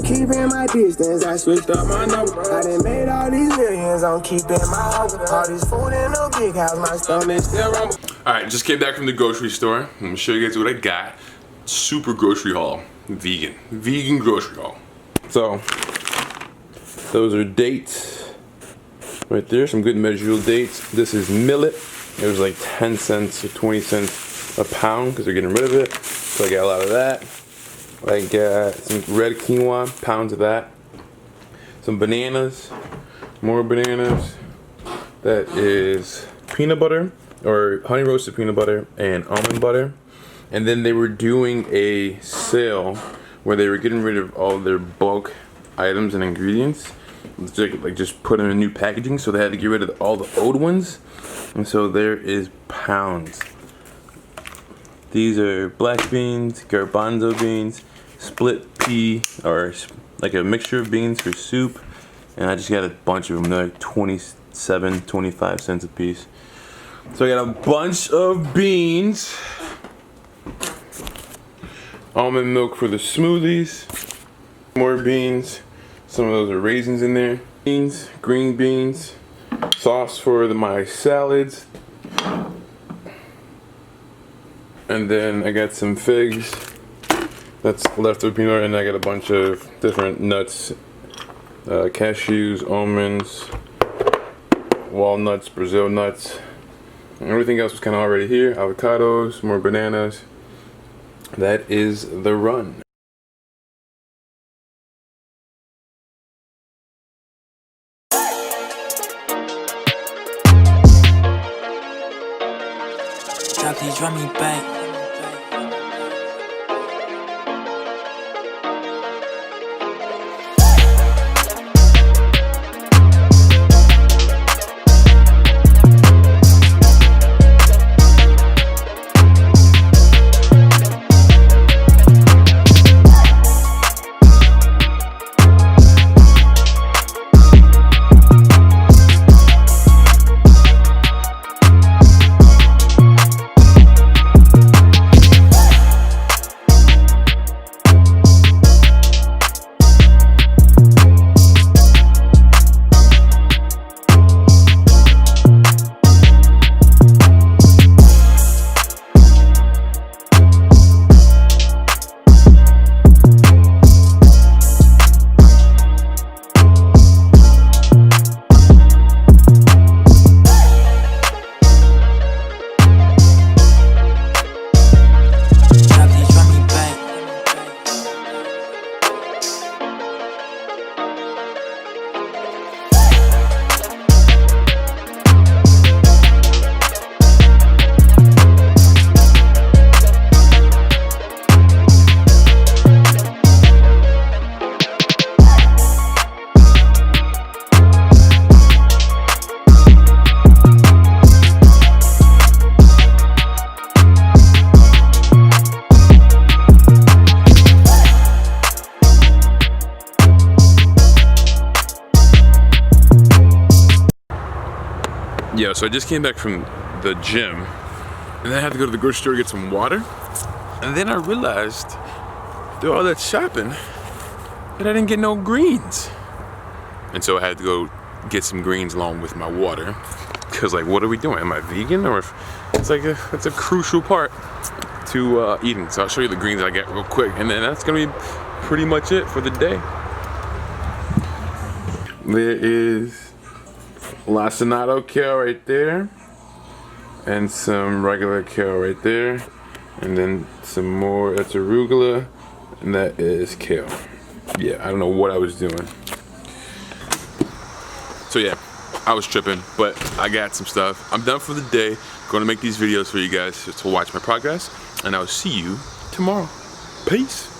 Keeping my distance, I switched up my number. I done made all these millions on keeping my hope. All this food in no big house, my stomach still rumble. Alright, just came back from the grocery store. I'm gonna show you guys what I got. Super grocery haul. Vegan grocery haul. So, those are dates. Right there, some good measurable dates. This is millet. It was like 10 cents or 20 cents a pound because they're getting rid of it. So I got a lot of that. I got some red quinoa, pounds of that. Some bananas, more bananas. That is peanut butter, or honey roasted peanut butter and almond butter. And then they were doing a sale where they were getting rid of all their bulk items and ingredients. Like just put in a new packaging, so they had to get rid of all the old ones. And so there is pounds. These are black beans, garbanzo beans, split pea, or like a mixture of beans for soup. And I just got a bunch of them. They're like 27, 25 cents a piece. So I got a bunch of beans. Almond milk for the smoothies. More beans. Some of those are raisins in there. Beans, green beans. Sauce for my salads. And then I got some figs. That's leftover peanut butter, and I got a bunch of different nuts. Cashews, almonds, walnuts, Brazil nuts. And everything else was kind of already here. Avocados, more bananas. That is the run. Drop these, run me back. Yeah, so I just came back from the gym, and then I had to go to the grocery store to get some water. And then I realized, through all that shopping, that I didn't get no greens. And so I had to go get some greens along with my water. Because, like, what are we doing? Am I vegan? Or it's like it's a crucial part to eating. So I'll show you the greens I get real quick, and then that's gonna be pretty much it for the day. There is lacinato kale right there, and some regular kale right there, and then some more. That's arugula, and that is kale. Yeah, I don't know what I was doing. So yeah, I was tripping, but I got some stuff. I'm done for the day. Going to make these videos for you guys to watch my progress, and I'll see you tomorrow. Peace.